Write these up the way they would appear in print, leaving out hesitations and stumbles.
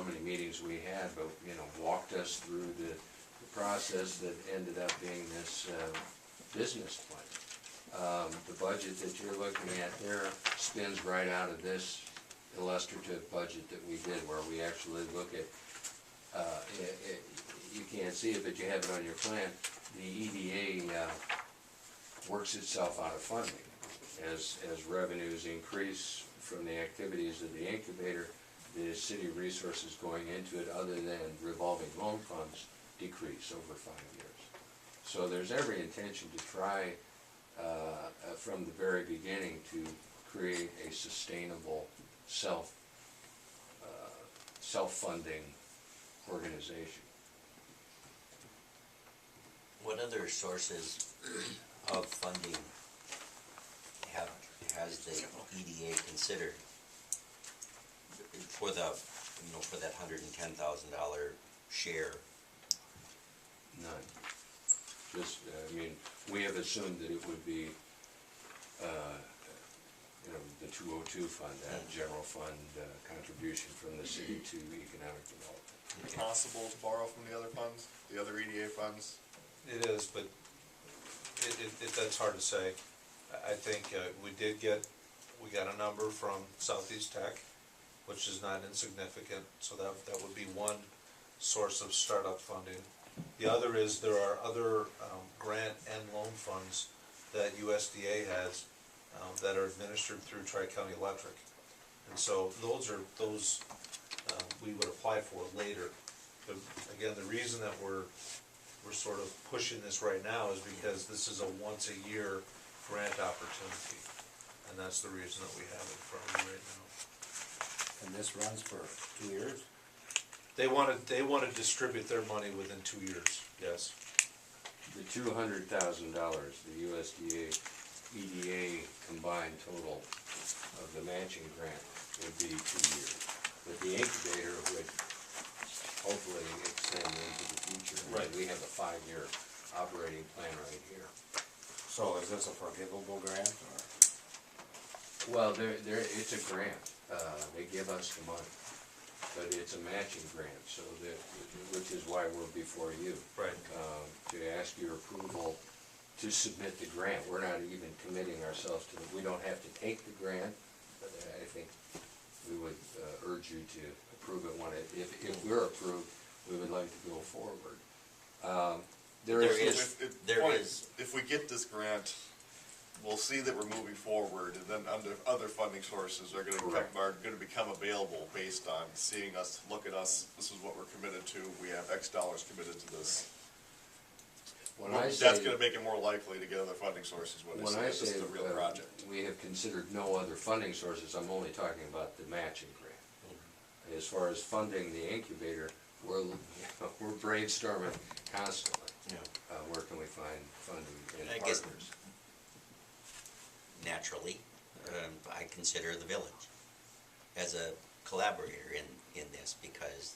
many meetings we had, but, you know, walked us through the process that ended up being this business plan. The budget that you're looking at there spins right out of this illustrative budget that we did, where we actually look at, you can't see it, but you have it on your plan, the EDA works itself out of funding. As revenues increase from the activities of the incubator, the city resources going into it, other than revolving loan funds, decrease over 5 years. So there's every intention to try from the very beginning to create a sustainable self-funding organization. What other sources of funding has the EDA considered for the, for that $110,000 share? None. Just, I mean, we have assumed that it would be, the 202 fund, that general fund contribution from the city to economic development. Is it possible to borrow from the other funds, the other EDA funds? It is, but that's hard to say. I think we got a number from Southeast Tech, which is not insignificant, so that would be one source of startup funding. The other is there are other grant and loan funds that USDA has that are administered through Tri-County Electric, and so those we would apply for later. But again, the reason that we're sort of pushing this right now is because this is a once-a-year grant opportunity, and that's the reason that we have it in front of you right now. And this runs for 2 years? They want to distribute their money within 2 years, yes. The $200,000, the USDA EDA combined total of the matching grant would be 2 years. But the incubator would hopefully extend into the future. Right. We have a 5-year operating plan right here. So is this a forgivable grant, or? Well, it's a grant. They give us the money, but it's a matching grant, so which is why we're before you. Right. To ask your approval to submit the grant. We're not even committing ourselves to it. We don't have to take the grant, but I think we would urge you to approve it when if we're approved, we would like to go forward. If we get this grant, we'll see that we're moving forward, and then other funding sources are going to become available based on seeing us, look at us, this is what we're committed to, we have X dollars committed to this. That's going to make it more likely to get other funding sources when they say this is a real project. We have considered no other funding sources. I'm only talking about the matching grant. As far as funding the incubator, we're brainstorming constantly. Yeah. Where can we find funding and I guess partners? Naturally, I consider the village as a collaborator in this, because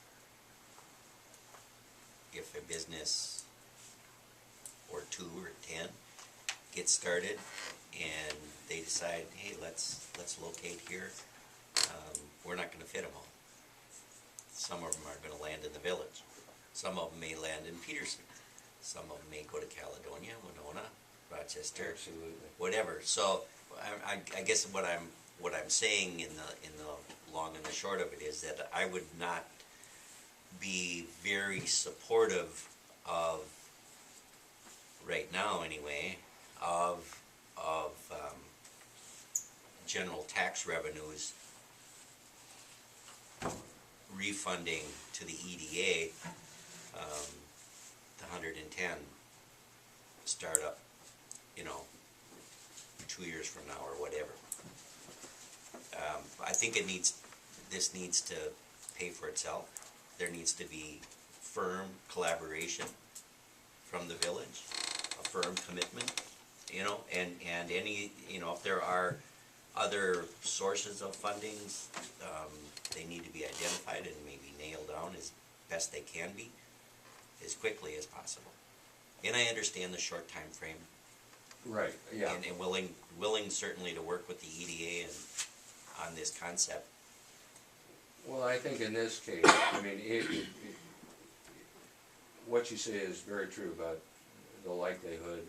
if a business or 2 or 10 get started and they decide, hey, let's locate here, we're not going to fit them all. Some of them are going to land in the village. Some of them may land in Peterson. Some of them may go to Caledonia, Winona, Rochester, Absolutely. whatever. So I guess what I'm saying in the long and the short of it is that I would not be very supportive of, right now anyway, of general tax revenues refunding to the EDA the 110 startup, 2 years from now or whatever. I think this needs to pay for itself. There needs to be firm collaboration from the village, a firm commitment, and any, if there are other sources of fundings, they need to be identified and maybe nailed down as best they can be, as quickly as possible. And I understand the short time frame. Right, yeah. And willing certainly to work with the EDA and on this concept. Well, I think in this case, I mean, what you say is very true about the likelihood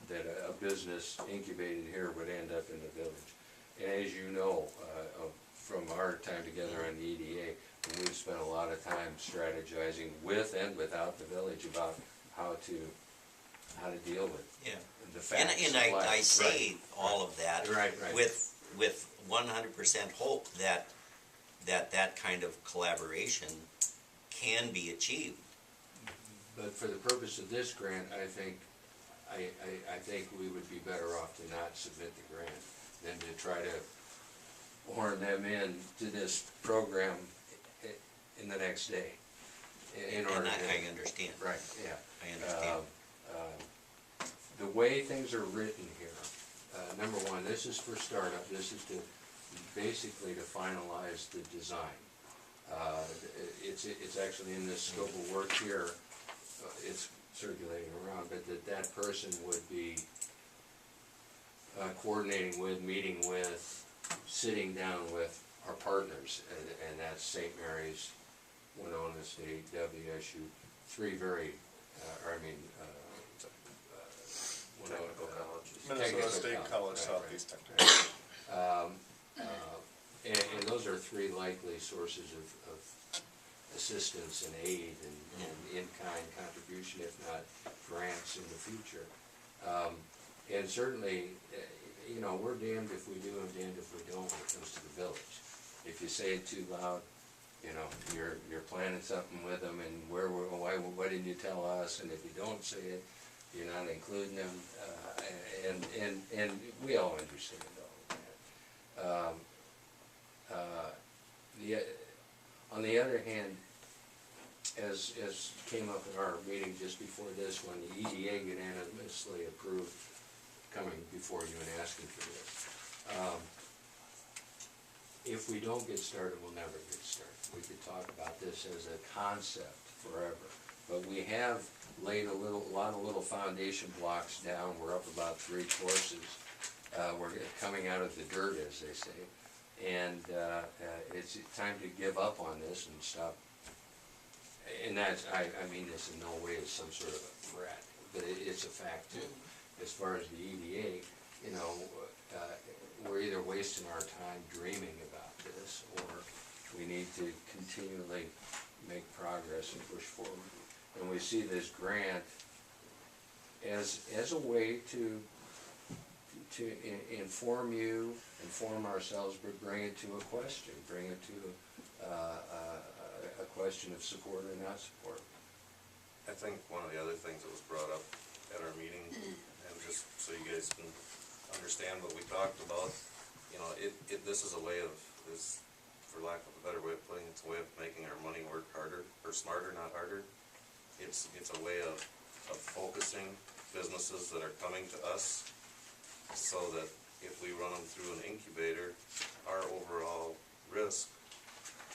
that a business incubated here would end up in the village. And as you know, from our time together on the EDA, we've spent a lot of time strategizing with and without the village about how to deal with Yeah. the facts. And of life. I say all of that Right. with 100% hope that kind of collaboration can be achieved. But for the purpose of this grant, I think we would be better off to not submit the grant than to try to horn them in to this program in the next day. In order And to, I understand. right, yeah. I understand. The way things are written here, number one, this is for startup, this is to basically to finalize the design. It's actually in this scope of work here, it's circulating around, but that person would be coordinating with, meeting with, sitting down with our partners, and that's St. Mary's, Winona State, WSU, three very, Technical colleges. Minnesota State College, right, Southeast right. Technical. And those are three likely sources of assistance and aid and in-kind contribution, if not grants in the future. And certainly, we're damned if we do and damned if we don't when it comes to the village. If you say it too loud, you're planning something with them, and why didn't you tell us? And if you don't say it, you're not including them, and we all understand all of that. On the other hand, as came up in our meeting just before this one, the EDA unanimously approved coming before you and asking for this. If we don't get started, we'll never get started. We could talk about this as a concept forever, but we have laid a lot of little foundation blocks down. We're up about 3 courses. We're coming out of the dirt, as they say, and it's time to give up on this and stop. And that's, I mean this in no way as some sort of a threat, but it's a fact too. As far as the EDA, we're either wasting our time dreaming about this, or we need to continually make progress and push forward. And we see this grant as a way to inform you, inform ourselves, but bring it to a question, bring it to a question of support or not support. I think one of the other things that was brought up at our meeting, and just so you guys can understand what we talked about, this is a way of, for lack of a better way of putting it, it's a way of making our money work harder, or smarter, not harder. It's a way of focusing businesses that are coming to us, so that if we run them through an incubator, our overall risk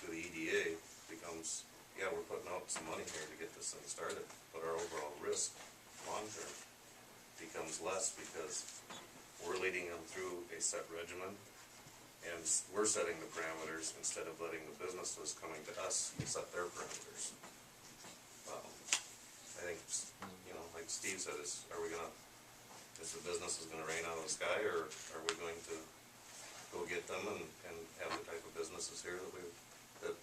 to the EDA becomes, yeah, we're putting out some money here to get this thing started, but our overall risk long-term becomes less, because we're leading them through a set regimen, and we're setting the parameters instead of letting the businesses coming to us set their parameters. I think, like Steve said, is the business gonna rain out of the sky, or are we going to go get them and have the type of businesses here that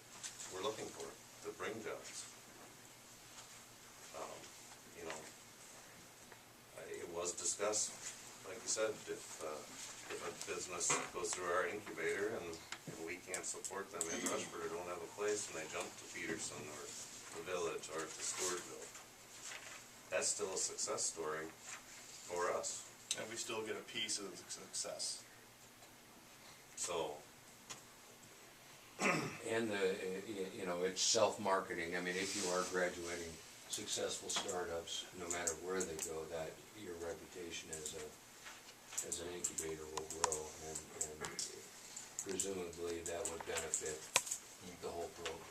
we're looking for, that bring jobs? It was discussed, like you said, if a business goes through our incubator and we can't support them in Rushford or don't have a place, and they jump to Peterson or the village or to Stewartville, that's still a success story for us. And we still get a piece of the success. So, And it's self-marketing. I mean, if you are graduating successful startups, no matter where they go, that your reputation as an incubator will grow, and presumably that would benefit the whole program.